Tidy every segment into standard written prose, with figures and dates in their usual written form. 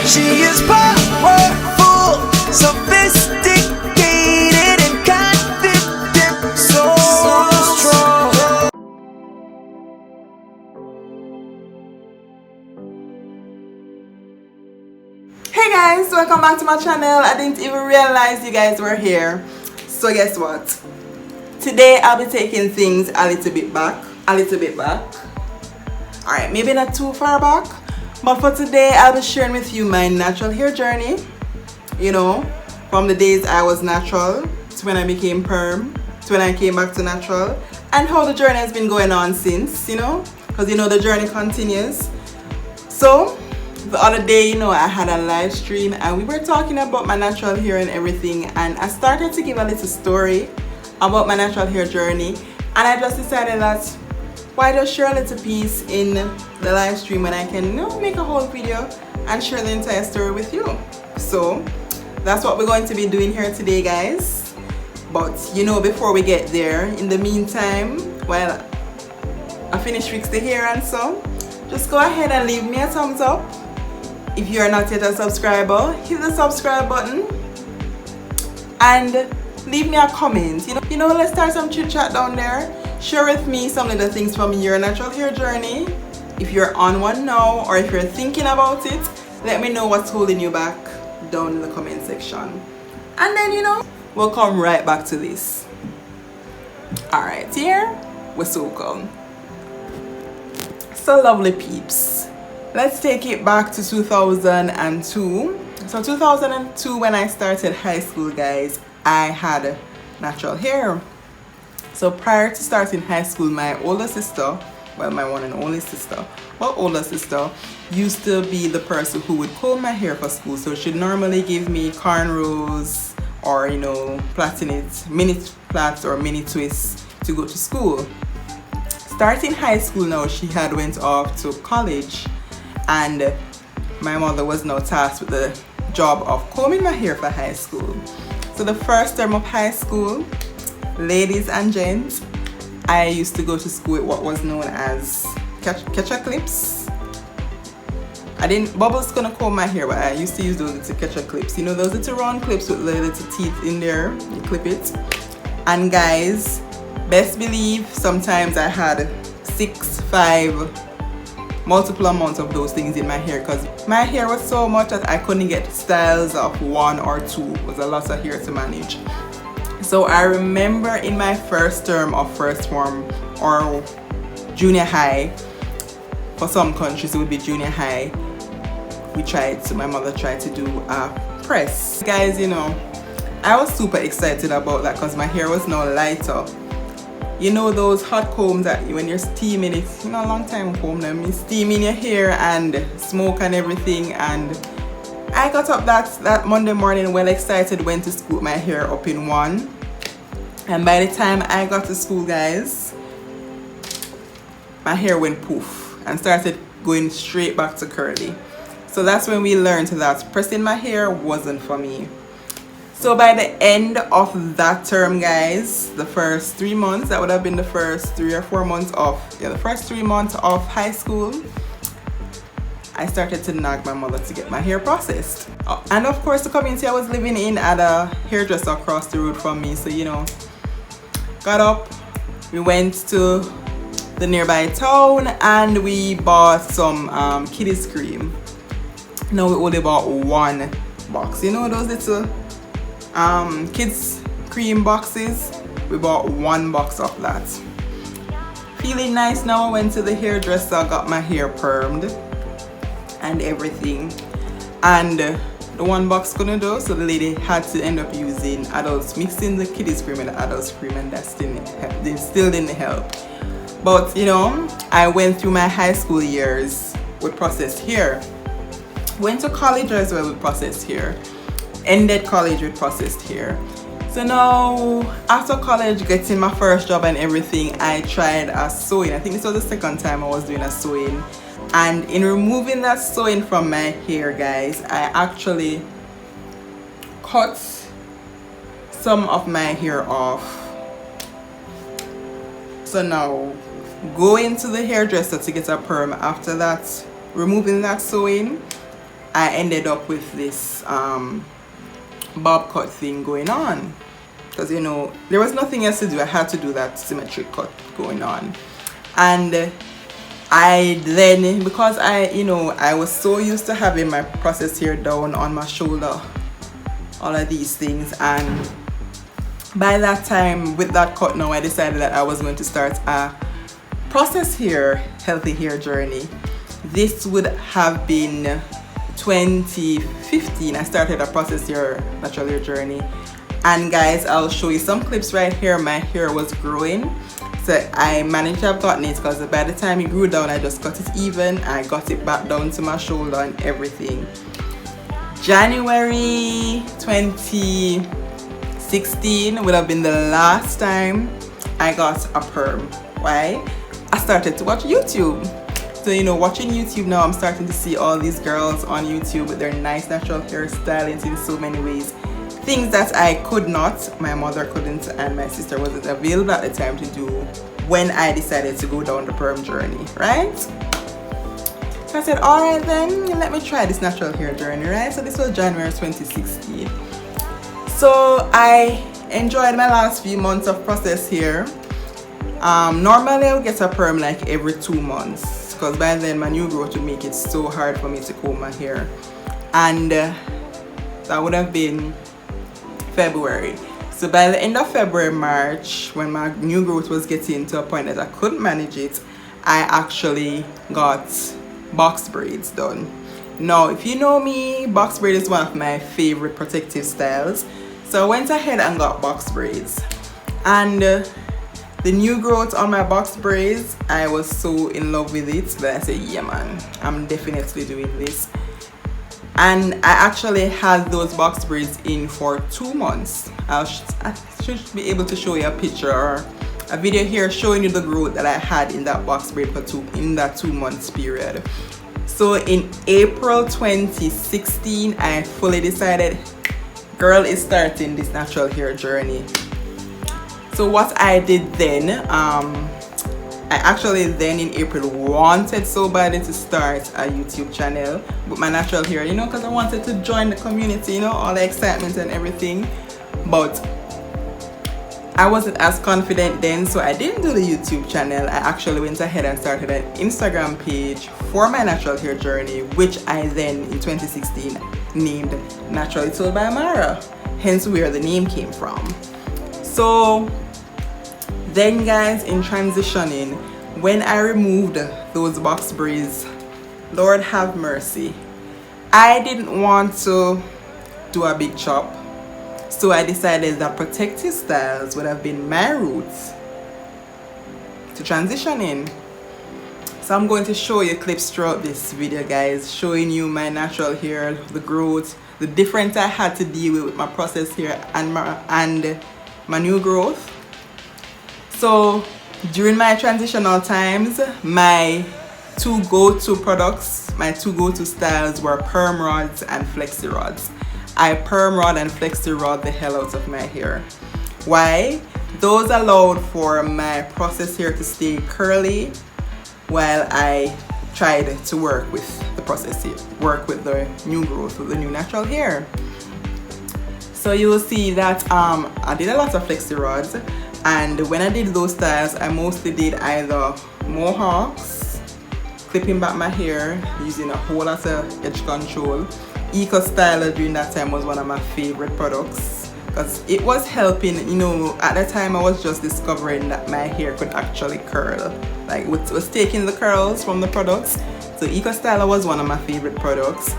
She is powerful, sophisticated, and confident, so strong. Hey guys, welcome back to my channel. I didn't even realize you guys were here. So guess what? Today I'll be taking things a little bit back. Alright, maybe not too far back. But for today I'll be sharing with you my natural hair journey. You know, from the days I was natural to when I became perm, to when I came back to natural, and how the journey has been going on since, you know, because you know the journey continues. So the other day, you know, I had a live stream and we were talking about my natural hair and everything, and I started to give a little story about my natural hair journey, and I just decided that why just share a little piece in the live stream when I can, you know, make a whole video and share the entire story with you. So that's what we're going to be doing here today, guys. But you know, before we get there, in the meantime, while I finish fix the hair and so, just go ahead and leave me a thumbs up. If you are not yet a subscriber, hit the subscribe button and leave me a comment. You know, let's start some chit chat down there. Share with me some of the things from your natural hair journey. If you're on one now, or if you're thinking about it, let me know what's holding you back down in the comment section. And then, you know, we'll come right back to this. Alright, here we're so cool. So lovely peeps. Let's take it back to 2002. So 2002, when I started high school, guys, I had natural hair. So prior to starting high school, my older sister, well, my one and only sister, well, older sister, used to be the person who would comb my hair for school. So she'd normally give me cornrows, or, you know, plaiting it, mini plaits or mini twists to go to school. Starting high school now, she had went off to college, and my mother was now tasked with the job of combing my hair for high school. So the first term of high school, ladies and gents, I used to go to school with what was known as catcher clips. Bubbles gonna comb my hair, but I used to use those little catcher clips. You know, those little round clips with the little teeth in there. You clip it. And guys, best believe sometimes I had 6, 5, multiple amounts of those things in my hair, because my hair was so much that I couldn't get styles of 1 or 2. It was a lot of hair to manage. So I remember in my first term of first form or junior high, for some countries it would be junior high, my mother tried to do a press. Guys, you know, I was super excited about that because my hair was now lighter. You know those hot combs that when you're steaming it, you know, a long time comb them, you steam in your hair and smoke and everything. And I got up that Monday morning well excited, went to scoop my hair up in one, and by the time I got to school, guys, my hair went poof and started going straight back to curly. So that's when we learned that pressing my hair wasn't for me. So by the end of that term, guys, the first 3 months, that would have been the first 3 or 4 months of, the first 3 months of high school, I started to nag my mother to get my hair processed. And of course, the community I was living in had a hairdresser across the road from me. So, you know, got up, we went to the nearby town and we bought some kiddies cream. Now we only bought 1 box. You know those little kids cream boxes? We bought 1 box of that. Feeling nice now, I went to the hairdresser, got my hair permed and everything, and the 1 box couldn't do, so the lady had to end up using adults, mixing the kiddies cream and the adults cream, and that still didn't help. But you know, I went through my high school years with processed hair, went to college as well with processed hair, ended college with processed hair. So now after college, getting my first job and everything, I tried a sewing. I think this was the second time I was doing a sewing, and in removing that sewing from my hair, guys, I actually cut some of my hair off. So now going to the hairdresser to get a perm after that, removing that sewing, I ended up with this bob cut thing going on, because you know there was nothing else to do. I had to do that symmetric cut going on. And I then, because I was so used to having my process hair down on my shoulder, all of these things, and by that time with that cut now, I decided that I was going to start a process hair healthy hair journey. This would have been 2015. I started a process hair natural hair journey, and guys, I'll show you some clips right here. My hair was growing, so I managed to have gotten it, because by the time it grew down, I just cut it even. I got it back down to my shoulder and everything. January 2016 would have been the last time I got a perm. Why? I started to watch YouTube. So watching YouTube now, I'm starting to see all these girls on YouTube with their nice natural hairstyles in so many ways. Things that I could not, my mother couldn't, and my sister wasn't available at the time to do when I decided to go down the perm journey, right? So I said, all right then, let me try this natural hair journey, right? So this was January 2016. So I enjoyed my last few months of process hair. Normally I would get a perm like every 2 months, because by then my new growth would make it so hard for me to comb my hair. And that would have been February. So by the end of February, March, when my new growth was getting to a point that I couldn't manage it, I actually got box braids done. Now, if you know me, box braid is one of my favorite protective styles. So I went ahead and got box braids. And the new growth on my box braids, I was so in love with it that I said, yeah man, I'm definitely doing this. And I actually had those box braids in for 2 months. I should be able to show you a picture or a video here showing you the growth that I had in that box braid for that 2 months period. So in April 2016, I fully decided, girl is starting this natural hair journey. So what I did then, I actually then in April wanted so badly to start a YouTube channel with my natural hair, because I wanted to join the community, all the excitement and everything. But I wasn't as confident then, so I didn't do the YouTube channel. I actually went ahead and started an Instagram page for my natural hair journey, which I then in 2016 named Naturally Told by Mara, hence where the name came from. So then guys, in transitioning, when I removed those box braids, Lord have mercy, I didn't want to do a big chop. So I decided that protective styles would have been my route to transition in. So I'm going to show you clips throughout this video, guys, showing you my natural hair, the growth, the difference I had to deal with my process hair and my new growth. So during my transitional times, my two go-to products, my two go-to styles were perm rods and flexi rods. I perm rod and flexi rod the hell out of my hair. Why? Those allowed for my process hair to stay curly while I tried to work with the process hair, work with the new growth, with the new natural hair. So you will see that I did a lot of flexi rods, and when I did those styles, I mostly did either mohawks, clipping back my hair using a whole lot of edge control. Eco Styler during that time was one of my favorite products because it was helping, at the time I was just discovering that my hair could actually curl. Like it was taking the curls from the products. So Eco Styler was one of my favorite products.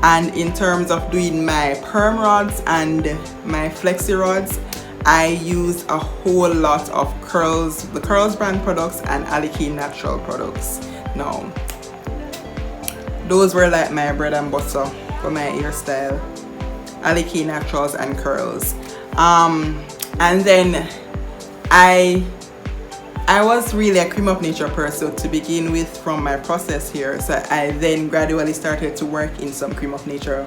And in terms of doing my perm rods and my flexi rods, I used a whole lot of Curls, the Curls brand products and Alikey natural products. Now, those were like my bread and butter for my hairstyle, Alikey naturals and curls. And then I was really a cream of nature person to begin with from my process here, so I then gradually started to work in some cream of nature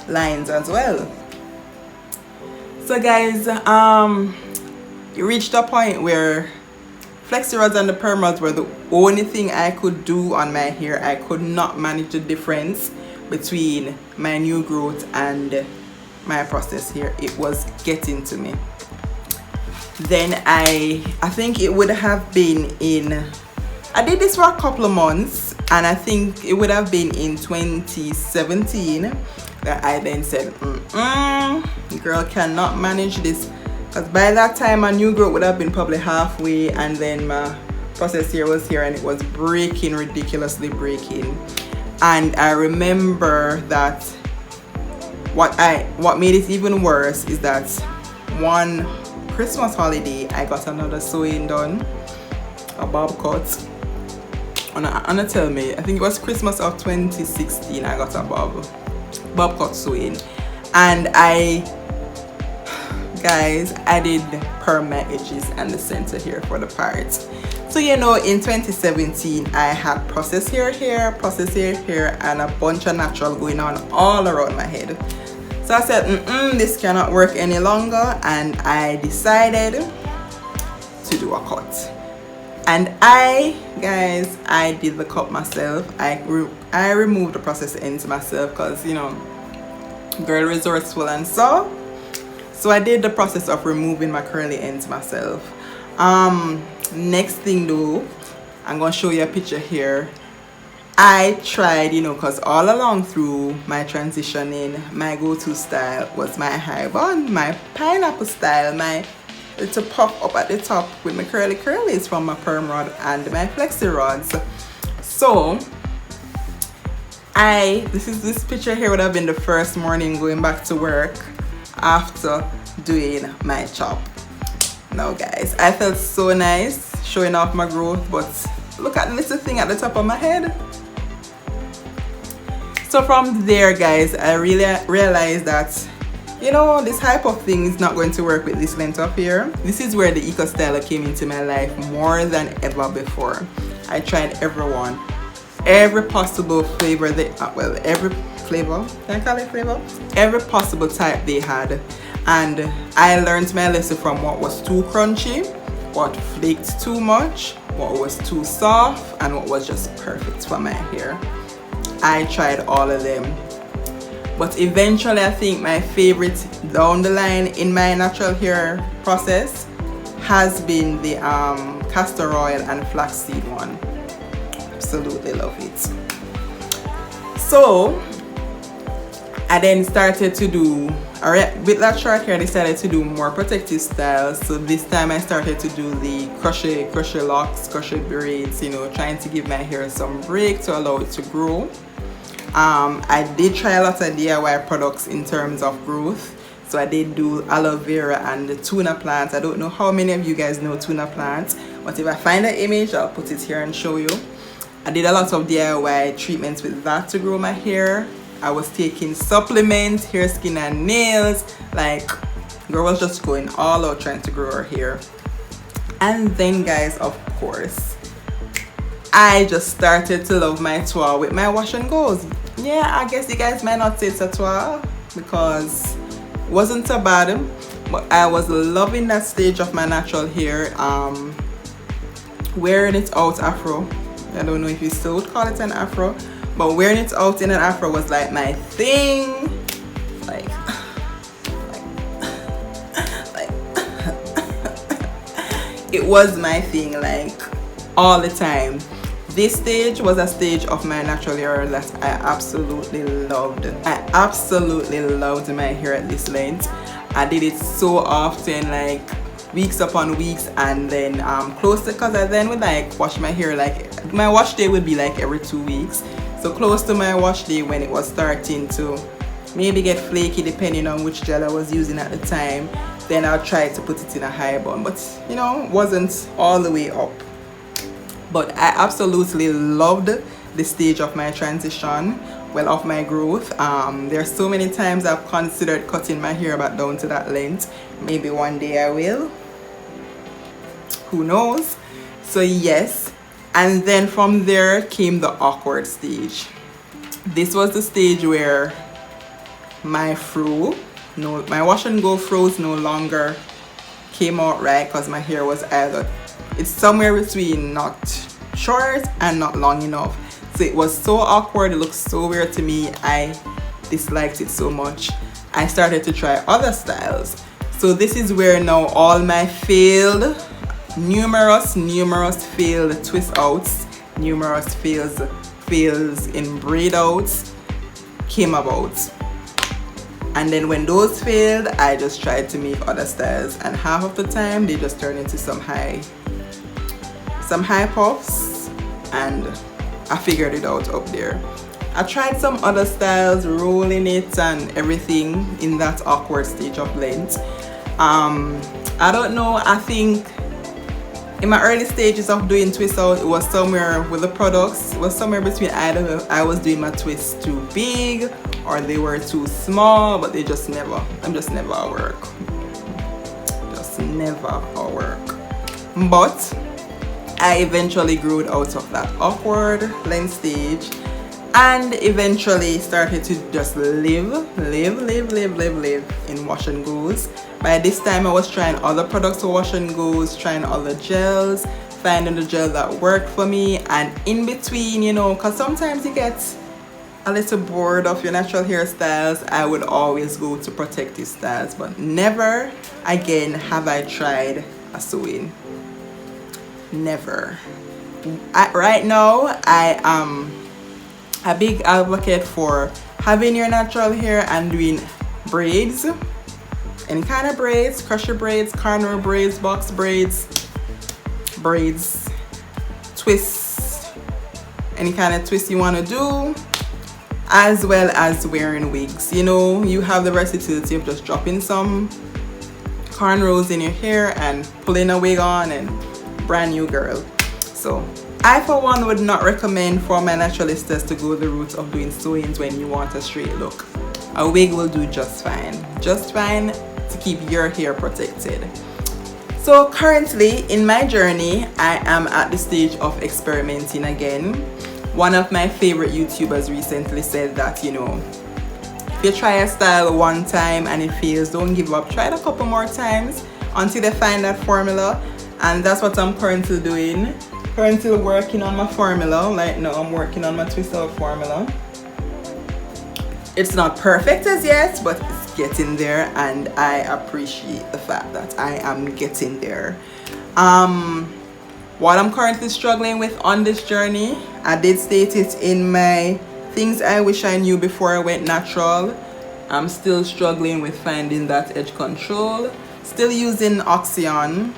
lines as well. So guys, it reached a point where flexi rods and the perm rods were the only thing I could do on my hair. I could not manage the difference between my new growth and my process here. It was getting to me. Then I think it would have been I did this for a couple of months, and I think it would have been in 2017 that I then said, girl cannot manage this, because by that time my new growth would have been probably halfway, and then my process here was here, and it was breaking, ridiculously breaking. And I remember that what made it even worse is that one Christmas holiday I got another sewing done, a bob cut. Anna tell me, I think it was Christmas of 2016 I got a bob cut sewing, and guys, I did perm my edges and the center here for the parts. So you know, in 2017 I had process hair here, process hair, and a bunch of natural going on all around my head. So I said, this cannot work any longer, and I decided to do a cut. And guys, I did the cut myself. I removed the process ends myself, because you know, girl resourceful and so I did the process of removing my curly ends myself. Next thing though, I'm gonna show you a picture here. I tried, you know, because all along through my transitioning, my go-to style was my high bun, my pineapple style, my little puff up at the top with my curlies from my perm rod and my flexi rods. So this picture here would have been the first morning going back to work after doing my chop. Now guys, I felt so nice showing off my growth, but look at the little thing at the top of my head. So from there guys, I really realized that, you know, this type of thing is not going to work with this length up here. This is where the eco styler came into my life more than ever before. I tried every possible flavor every flavor, can I call it flavor? Every possible type they had, and I learned my lesson from what was too crunchy, what flaked too much, what was too soft, and what was just perfect for my hair. I tried all of them, but eventually I think my favorite down the line in my natural hair process has been the castor oil and flaxseed one. Absolutely love it. So I then started to do, with that short hair, I decided to do more protective styles. So this time I started to do the crochet locks, crochet braids, you know, trying to give my hair some break to allow it to grow. I did try a lot of DIY products in terms of growth. So I did do aloe vera and the tuna plants. I don't know how many of you guys know tuna plants, but if I find an image, I'll put it here and show you. I did a lot of DIY treatments with that to grow my hair. I was taking supplements, hair, skin, and nails. Like, girl was just going all out trying to grow her hair. And then guys, of course, I just started to love my toile with my wash and goes. Yeah, I guess you guys might not say it's a toile because it wasn't so bad, but I was loving that stage of my natural hair. Wearing it out afro. I don't know if you still would call it an afro, but wearing it out in an afro was like my thing. Like it was my thing, like all the time. This stage was a stage of my natural hair that I absolutely loved. I absolutely loved my hair at this length. I did it so often, like weeks upon weeks, and then close to, because I then would like wash my hair, like my wash day would be like every 2 weeks. So close to my wash day, when it was starting to maybe get flaky depending on which gel I was using at the time, then I'll try to put it in a high bun, but you know, wasn't all the way up. But I absolutely loved the stage of my transition, well, of my growth. There's so many times I've considered cutting my hair back down to that length. Maybe one day I will, who knows. So yes, and then from there came the awkward stage. This was the stage where my wash and go froze no longer came out right, because my hair was either, it's somewhere between not short and not long enough. So it was so awkward, it looked so weird to me. I disliked it so much. I started to try other styles. So this is where now all my failed, numerous failed twist outs, numerous fails in braid outs came about. And then when those failed, I just tried to make other styles, and half of the time they just turned into some high puffs, and I figured it out up there. I tried some other styles, rolling it and everything in that awkward stage of length. I don't know, I think in my early stages of doing twist out, it was somewhere with the products, it was somewhere between either I was doing my twists too big or they were too small, but I'm just never a work. Just never a work. But I eventually grew out of that awkward length stage and eventually started to just live in wash and goes. By this time I was trying other products for wash and goes, trying other gels, finding the gel that worked for me, and in between, you know, because sometimes you get a little bored of your natural hairstyles, I would always go to protective styles, but never again have I tried a sew-in. Never. Right now I am a big advocate for having your natural hair and doing braids, any kind of braids, crochet braids, corner braids, box braids, twists, any kind of twist you want to do, as well as wearing wigs. You know, you have the versatility of just dropping some cornrows in your hair and pulling a wig on, and brand new girl. So I for one would not recommend for my naturalistas to go the route of doing sew-ins when you want a straight look. A wig will do just fine to keep your hair protected. So currently in my journey, I am at the stage of experimenting again. One of my favorite YouTubers recently said that, you know, if you try a style one time and it fails, don't give up. Try it a couple more times until they find that formula. And that's what I'm currently doing. Currently working on my formula. Like now I'm working on my twist out formula. It's not perfect as yet, but it's getting there, and I appreciate the fact that I am getting there. What I'm currently struggling with on this journey, I did state it in my things I wish I knew before I went natural. I'm still struggling with finding that edge control. Still using Oxyon.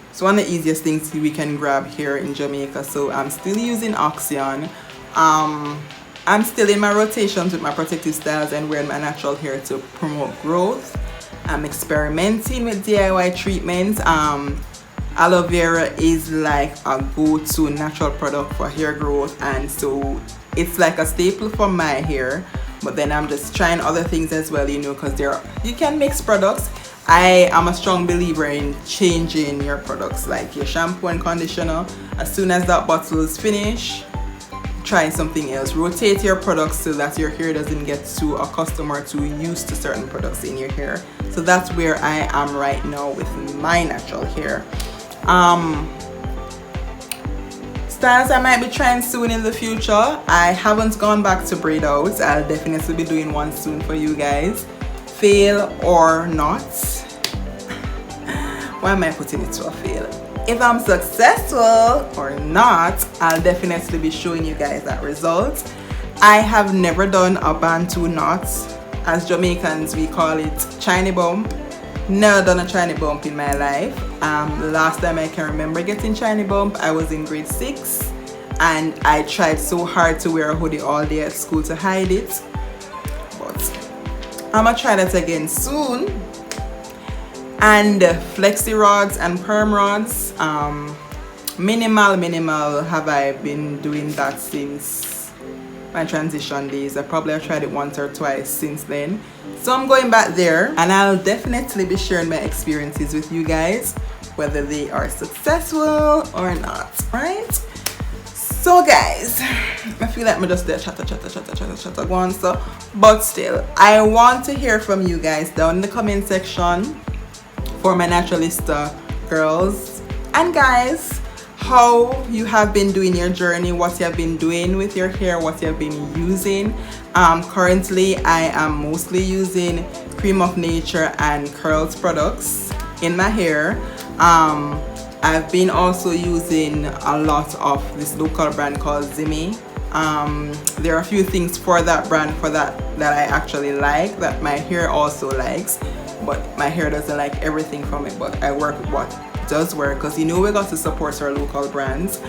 It's one of the easiest things we can grab here in Jamaica, so I'm still using Oxyon. I'm still in my rotations with my protective styles and wearing my natural hair to promote growth. I'm experimenting with DIY treatments. Aloe vera is like a go-to natural product for hair growth, and so it's like a staple for my hair. But then I'm just trying other things as well, you know, because you can mix products. I am a strong believer in changing your products, like your shampoo and conditioner. As soon as that bottle is finished, try something else. Rotate your products so that your hair doesn't get too accustomed or too used to certain products in your hair. So that's where I am right now with my natural hair. Styles I might be trying soon in the future. I haven't gone back to braid outs. I'll definitely be doing one soon for you guys. Fail or not. Why am I putting it to a fail? If I'm successful or not, I'll definitely be showing you guys that result. I have never done a bantu knot. As Jamaicans we call it Chinese bump. Never done a Chinese bump in my life. The last time I can remember getting Chinese bump, I was in grade 6, and I tried so hard to wear a hoodie all day at school to hide it. But I'm gonna try that again soon. And flexi rods and perm rods, minimal have I been doing that since my transition days. I probably have tried it once or twice since then, so I'm going back there, and I'll definitely be sharing my experiences with you guys, whether they are successful or not, right? So guys, I feel like I'm just there chatter going, so but still I want to hear from you guys down in the comment section. For my naturalista girls and guys, how you have been doing your journey, what you have been doing with your hair, what you have been using. Currently I am mostly using Cream of Nature and Curls products in my hair. I've been also using a lot of this local brand called Zimmy. There are a few things for that brand that I actually like, that my hair also likes, but my hair doesn't like everything from it, but I work with what does work, because you know we got to support our local brands.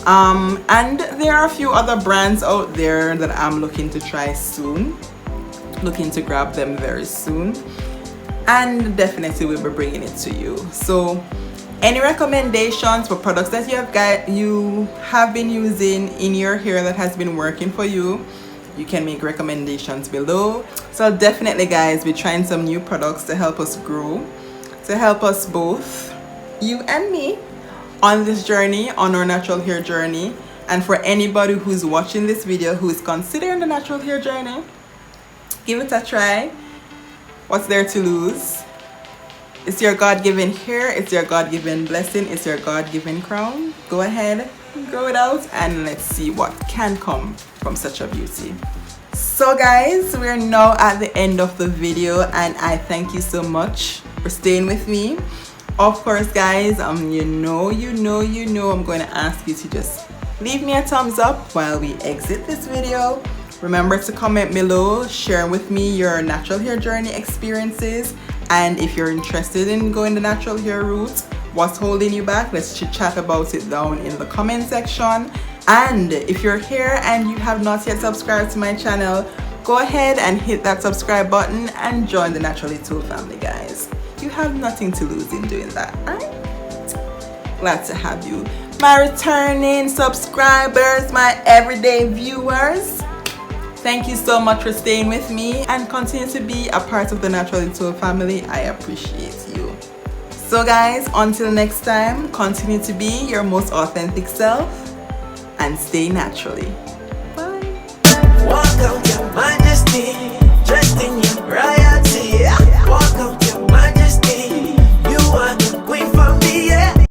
And there are a few other brands out there that I'm looking to try soon, looking to grab them very soon, and definitely we'll be bringing it to you. So any recommendations for products that you have been using in your hair that has been working for you, you can make recommendations below. So definitely guys, we're trying some new products to help us grow, to help us both, you and me, on this journey, on our natural hair journey. And for anybody who's watching this video who is considering the natural hair journey, give it a try. What's there to lose? It's your God-given hair, it's your God-given blessing, it's your God-given crown. Go ahead, grow it out, and let's see what can come from such a beauty. So guys, we're now at the end of the video, and I thank you so much for staying with me. Of course guys, you know I'm going to ask you to just leave me a thumbs up while we exit this video. Remember to comment below, share with me your natural hair journey experiences, and if you're interested in going the natural hair route, what's holding you back, let's chit chat about it down in the comment section. And if you're here and you have not yet subscribed to my channel, go ahead and hit that subscribe button and join the Naturally Tool family guys. You have nothing to lose in doing that, right? Glad to have you, my returning subscribers, my everyday viewers. Thank you so much for staying with me and continue to be a part of the Naturally Tool family. I appreciate you. So guys, until next time, continue to be your most authentic self and stay naturally. Bye. Welcome to